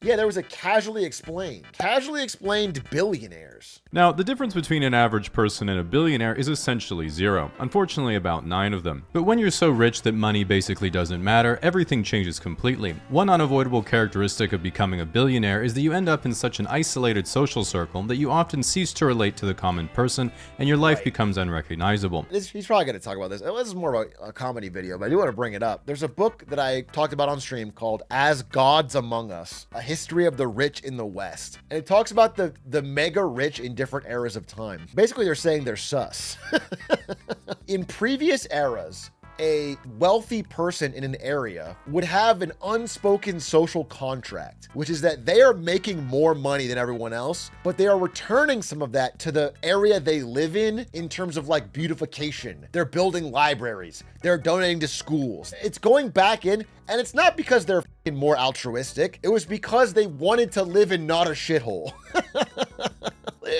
Yeah, there was a casually explained billionaires. Now, the difference between an average person and a billionaire is essentially zero. Unfortunately, about 9 of them. But when you're so rich that money basically doesn't matter, everything changes completely. One unavoidable characteristic of becoming a billionaire is that you end up in such an isolated social circle that you often cease to relate to the common person, and your life becomes unrecognizable. He's probably going to talk about this. This is more of a comedy video, but I do want to bring it up. There's a book that I talked about on stream called As Gods Among Us, A History of the Rich in the West. And it talks about the mega rich in different eras of time. Basically, they're saying they're sus. In previous eras, a wealthy person in an area would have an unspoken social contract, which is that they are making more money than everyone else, but they are returning some of that to the area they live in terms of like beautification. They're building libraries. They're donating to schools. It's going back in, and it's not because they're more altruistic. It was because they wanted to live in not a shithole.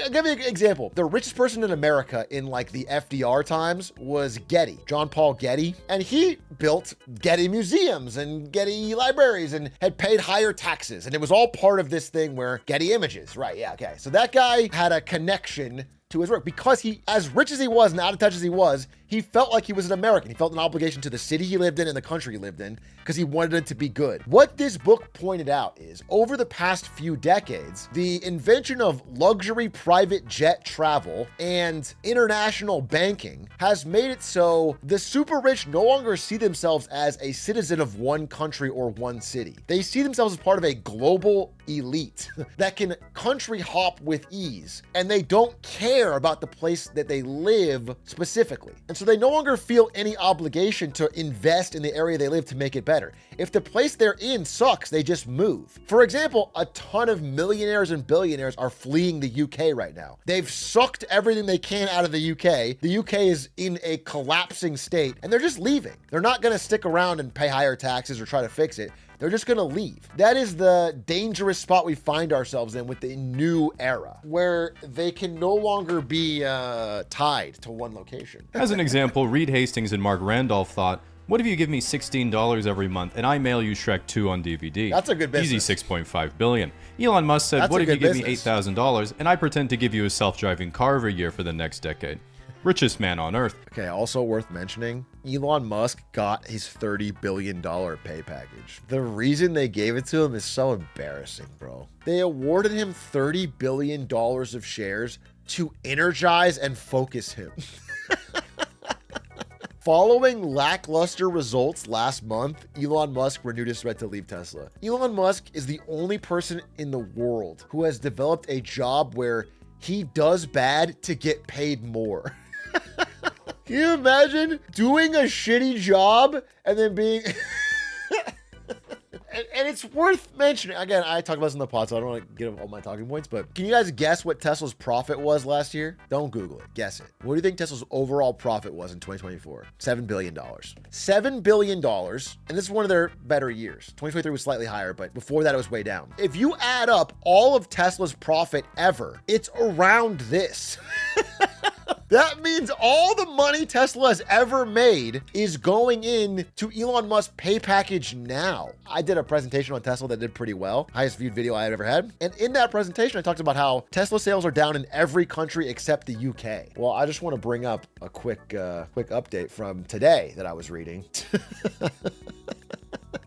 I'll give you an example. The richest person in America in like the FDR times was Getty, John Paul Getty, and he built Getty museums and Getty libraries and had paid higher taxes. And it was all part of this thing where Getty Images, right? Yeah, okay. So that guy had a connection to his work because he, as rich as he was and out of touch as he was, he felt like he was an American. He felt an obligation to the city he lived in and the country he lived in because he wanted it to be good. What this book pointed out is over the past few decades, the invention of luxury private jet travel and international banking has made it so the super rich no longer see themselves as a citizen of one country or one city. They see themselves as part of a global elite that can country hop with ease, and they don't care about the place that they live specifically. And so they no longer feel any obligation to invest in the area they live to make it better. If the place they're in sucks, they just move. For example, a ton of millionaires and billionaires are fleeing the UK right now. They've sucked everything they can out of the UK. The UK is in a collapsing state, and they're just leaving. They're not going to stick around and pay higher taxes or try to fix it. They're just going to leave. That is the dangerous spot we find ourselves in with the new era, where they can no longer be tied to one location. As an example, Reed Hastings and Mark Randolph thought, what if you give me $16 every month and I mail you Shrek 2 on DVD? That's a good business. Easy $6.5 billion. Elon Musk said, what if you give me $8,000 and I pretend to give you a self-driving car every year for the next decade? Richest man on earth. Okay, also worth mentioning, Elon Musk got his $30 billion pay package. The reason they gave it to him is so embarrassing, bro. They awarded him $30 billion of shares to energize and focus him. Following lackluster results last month, Elon Musk renewed his threat to leave Tesla. Elon Musk is the only person in the world who has developed a job where he does bad to get paid more. Can you imagine doing a shitty job and then being... and it's worth mentioning. Again, I talk about this in the pod, so I don't want to get all my talking points, but can you guys guess what Tesla's profit was last year? Don't Google it. Guess it. What do you think Tesla's overall profit was in 2024? $7 billion. $7 billion, and this is one of their better years. 2023 was slightly higher, but before that, it was way down. If you add up all of Tesla's profit ever, it's around this. That means all the money Tesla has ever made is going in to Elon Musk's pay package now. I did a presentation on Tesla that did pretty well. Highest viewed video I've ever had. And in that presentation, I talked about how Tesla sales are down in every country except the UK. Well, I just want to bring up a quick update from today that I was reading.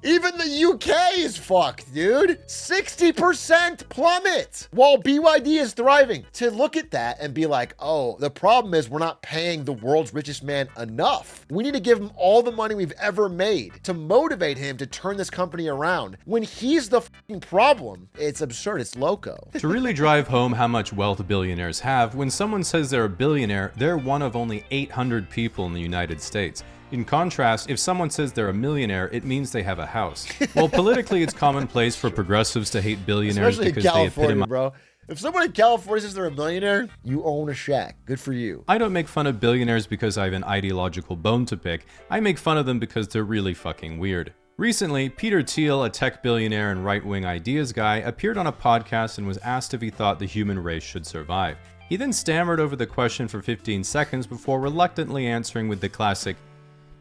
Even the UK is fucked, dude. 60% plummet while BYD is thriving. To look at that and be like, oh, the problem is we're not paying the world's richest man enough. We need to give him all the money we've ever made to motivate him to turn this company around. When he's the fucking problem, it's absurd. It's loco. To really drive home how much wealth billionaires have, when someone says they're a billionaire, they're one of only 800 people in the United States. In contrast, if someone says they're a millionaire, it means they have a house. Well, politically, it's commonplace for progressives to hate billionaires especially because in California, they epitomize. bro. If someone in California says they're a millionaire, you own a shack. Good for you. I don't make fun of billionaires because I have an ideological bone to pick. I make fun of them because they're really fucking weird. Recently, Peter Thiel, a tech billionaire and right-wing ideas guy, appeared on a podcast and was asked if he thought the human race should survive. He then stammered over the question for 15 seconds before reluctantly answering with the classic,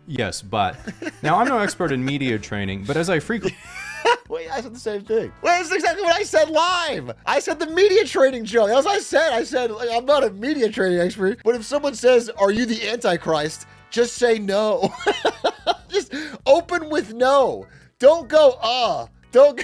yes, but. Now, I'm no expert in media training, but as I frequently... Wait, I said the same thing. Wait, that's exactly what I said live. I said the media training joke. That's what I said. I said, like, I'm not a media training expert, but if someone says, are you the Antichrist? Just say no. Just open with no. Don't go, Don't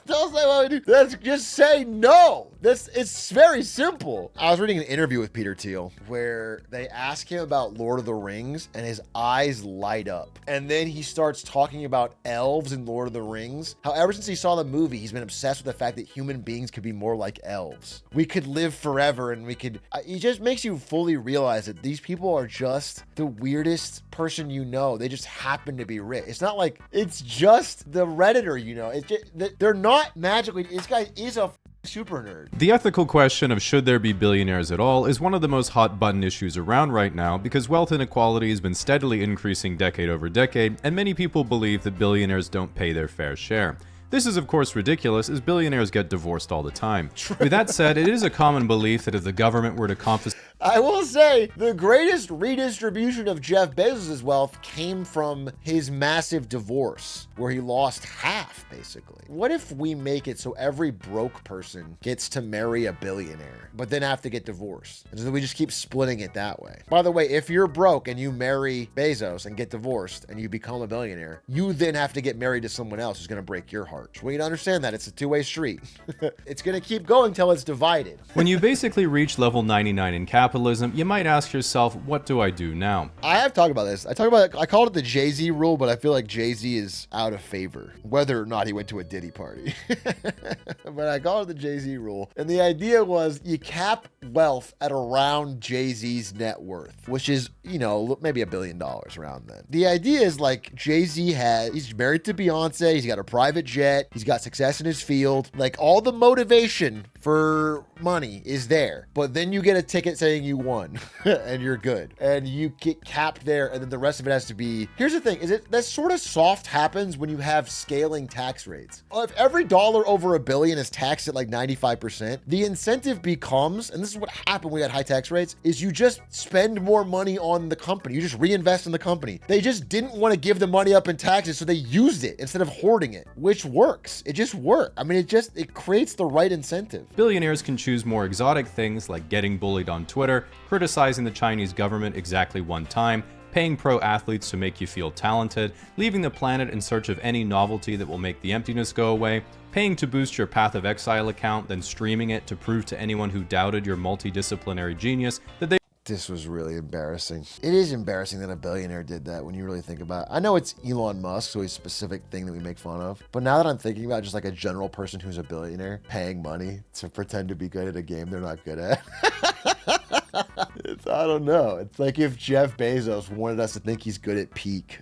don't say what we do. Let's just say no. It's very simple. I was reading an interview with Peter Thiel where they ask him about Lord of the Rings and his eyes light up. And then he starts talking about elves in Lord of the Rings. How ever since he saw the movie, he's been obsessed with the fact that human beings could be more like elves. We could live forever and it just makes you fully realize that these people are just the weirdest person you know. They just happen to be rich. It's not like it's just the Redditor, you know. It's just, they're not magically, this guy is a super nerd. The ethical question of should there be billionaires at all is one of the most hot button issues around right now because wealth inequality has been steadily increasing decade over decade, and many people believe that billionaires don't pay their fair share. This is of course ridiculous, as billionaires get divorced all the time. True. With that said, it is a common belief that if the government were to confiscate... I will say, the greatest redistribution of Jeff Bezos' wealth came from his massive divorce, where he lost half, basically. What if we make it so every broke person gets to marry a billionaire, but then have to get divorced? And so we just keep splitting it that way. By the way, if you're broke and you marry Bezos and get divorced and you become a billionaire, you then have to get married to someone else who's going to break your heart. So we need to understand that it's a two-way street. It's going to keep going till it's divided. When you basically reach level 99 in capitalism, you might ask yourself, what do I do now? I have talked about this. I called it the Jay-Z rule, but I feel like Jay-Z is out of favor, whether or not he went to a Diddy party. But I call it the Jay-Z rule. And the idea was you cap wealth at around Jay-Z's net worth, which is, you know, maybe $1 billion around then. The idea is like Jay-Z he's married to Beyonce. He's got a private jet. He's got success in his field. Like all the motivation for money is there, but then you get a ticket saying you won and you're good and you get capped there. And then the rest of it has to be, here's the thing, is it that sort of soft happens when you have scaling tax rates. If every dollar over $1 billion is taxed at like 95%, the incentive becomes, and this is what happened when we had high tax rates, is you just spend more money on the company. You just reinvest in the company. They just didn't want to give the money up in taxes, so they used it instead of hoarding it, which works. It just worked. I mean, it creates the right incentive. Billionaires can choose more exotic things like getting bullied on Twitter, criticizing the Chinese government exactly one time, paying pro athletes to make you feel talented, leaving the planet in search of any novelty that will make the emptiness go away, paying to boost your Path of Exile account, then streaming it to prove to anyone who doubted your multidisciplinary genius that they... This was really embarrassing. It is embarrassing that a billionaire did that when you really think about it. I know it's Elon Musk, so he's a specific thing that we make fun of. But now that I'm thinking about just like a general person who's a billionaire paying money to pretend to be good at a game they're not good at. I don't know. It's like if Jeff Bezos wanted us to think he's good at Peak.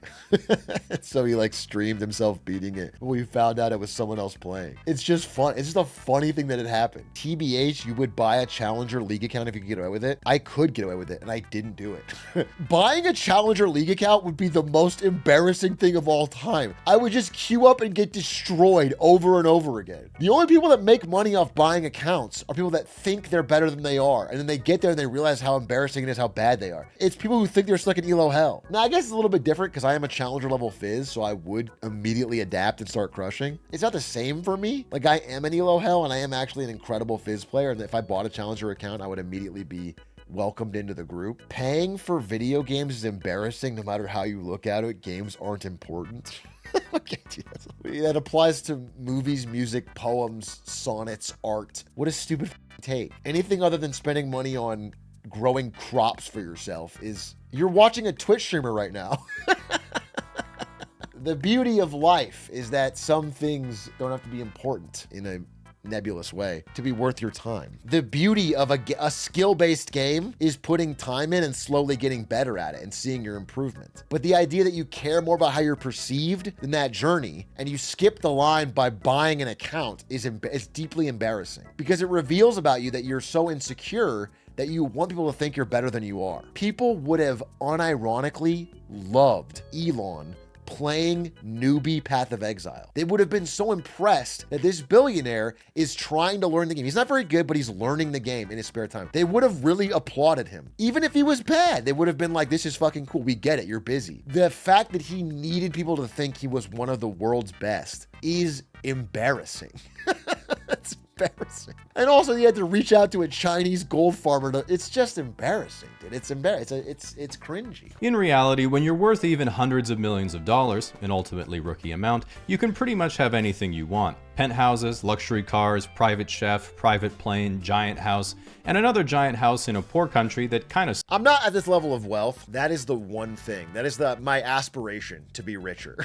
So he like streamed himself beating it. But we found out it was someone else playing. It's just fun. It's just a funny thing that it happened. TBH, you would buy a Challenger League account if you could get away with it. I could get away with it, and I didn't do it. Buying a Challenger League account would be the most embarrassing thing of all time. I would just queue up and get destroyed over and over again. The only people that make money off buying accounts are people that think they're better than they are, and then they get there and they realize how embarrassing it is, how bad they are. It's people who think they're stuck in ELO hell. Now, I guess it's a little bit different because I am a Challenger level Fizz, so I would immediately adapt and start crushing. It's not the same for me. Like, I am an ELO hell, and I am actually an incredible Fizz player, and if I bought a Challenger account, I would immediately be welcomed into the group. Paying for video games is embarrassing no matter how you look at it. Games aren't important. Okay, that applies to movies, music, poems, sonnets, art. What a stupid take. Anything other than spending money on growing crops for yourself is, you're watching a Twitch streamer right now. The beauty of life is that some things don't have to be important in a nebulous way to be worth your time. The beauty of a skill-based game is putting time in and slowly getting better at it and seeing your improvement. But the idea that you care more about how you're perceived than that journey, and you skip the line by buying an account is deeply embarrassing, because it reveals about you that you're so insecure that you want people to think you're better than you are. People would have unironically loved Elon playing newbie Path of Exile. They would have been so impressed that this billionaire is trying to learn the game. He's not very good, but he's learning the game in his spare time. They would have really applauded him. Even if he was bad, they would have been like, this is fucking cool. We get it. You're busy. The fact that he needed people to think he was one of the world's best is embarrassing. It's embarrassing. And also he had to reach out to a Chinese gold farmer. It's just embarrassing, dude. It's embarrassing. It's cringy. In reality, when you're worth even hundreds of millions of dollars, an ultimately rookie amount, you can pretty much have anything you want. Penthouses, luxury cars, private chef, private plane, giant house, and another giant house in a poor country that kind of... I'm not at this level of wealth. That is the one thing. That is my aspiration to be richer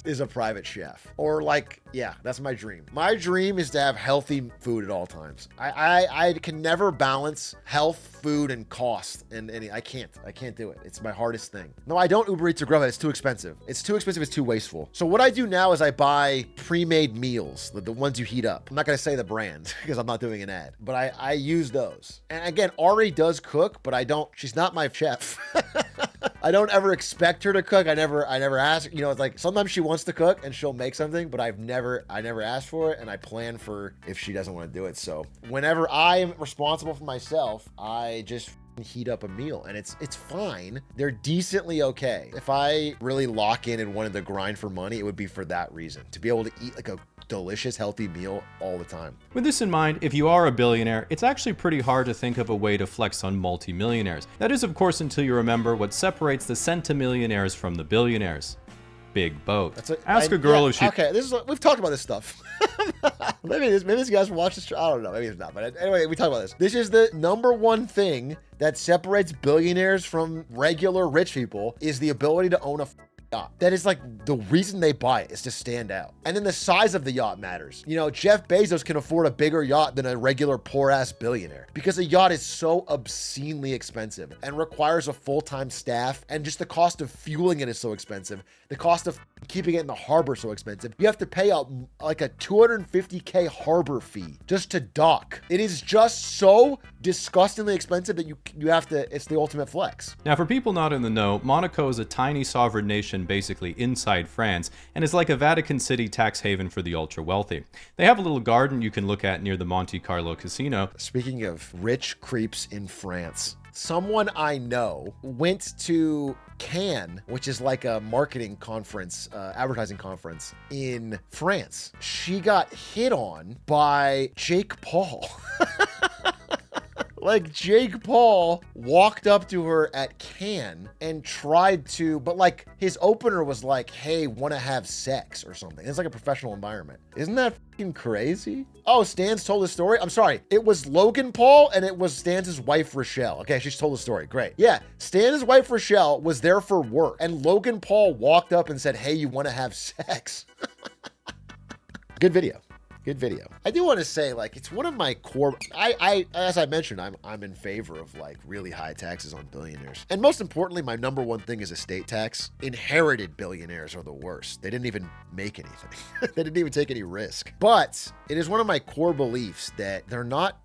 is a private chef. Or like, yeah, that's my dream. My dream is to have healthy food at all times. I can never balance health, food, and cost. And I can't do it. It's my hardest thing. No, I don't Uber Eats or Grubhub. It's too expensive. It's too expensive. It's too wasteful. So what I do now is I buy pre-made meals, the ones you heat up. I'm not going to say the brand because I'm not doing an ad, but I use those. And again, Ari does cook, but she's not my chef. I don't ever expect her to cook. I never ask, it's like sometimes she wants to cook and she'll make something, but I never asked for it. And I plan for if she doesn't want to do it. So whenever I am responsible for myself, I just heat up a meal and it's fine. They're decently okay. If I really lock in and wanted to grind for money, it would be for that reason, to be able to eat like a delicious, healthy meal all the time. With this in mind, if you are a billionaire, it's actually pretty hard to think of a way to flex on multimillionaires. That is, of course, until you remember what separates the centimillionaires from the billionaires. Big boat. Ask a girl if she... Okay, we've talked about this stuff. maybe this guy's watched this show. I don't know. Maybe it's not. But anyway, we talk about this. This is the number one thing that separates billionaires from regular rich people is the ability to own a yacht. That is like the reason they buy it, is to stand out. And then the size of the yacht matters. Jeff Bezos can afford a bigger yacht than a regular poor ass billionaire because a yacht is so obscenely expensive and requires a full-time staff, and just the cost of fueling it is so expensive. The cost of keeping it in the harbor so expensive. You have to pay out like a $250K harbor fee just to dock. It is just so disgustingly expensive that you have to, it's the ultimate flex. Now, for people not in the know, Monaco is a tiny sovereign nation basically inside France and is like a Vatican City tax haven for the ultra wealthy. They have a little garden you can look at near the Monte Carlo casino. Speaking of rich creeps in France, someone I know went to Cannes, which is like a marketing conference, advertising conference in France. She got hit on by Jake Paul. Like Jake Paul walked up to her at Cannes and tried to, but like his opener was like, hey, want to have sex or something. It's like a professional environment. Isn't that fucking crazy? Oh, Stans told the story? I'm sorry. It was Logan Paul and it was Stans' wife, Rochelle. Okay, she told the story. Great. Yeah, Stans' wife, Rochelle, was there for work and Logan Paul walked up and said, hey, you want to have sex? Good video. Good video. I do want to say, like, it's one of my core, as I mentioned, I'm in favor of like really high taxes on billionaires. And most importantly, my number one thing is estate tax. Inherited billionaires are the worst. They didn't even make anything. They didn't even take any risk. But it is one of my core beliefs that they're not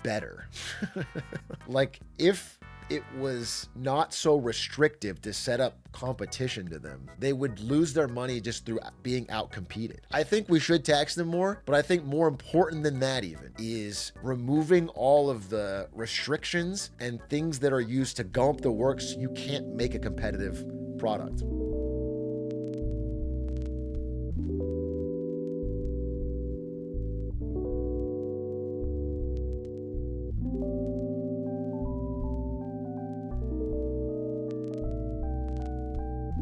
better. Like, if it was not so restrictive to set up competition to them, they would lose their money just through being outcompeted. I think we should tax them more, but I think more important than that even is removing all of the restrictions and things that are used to gum up the works so you can't make a competitive product.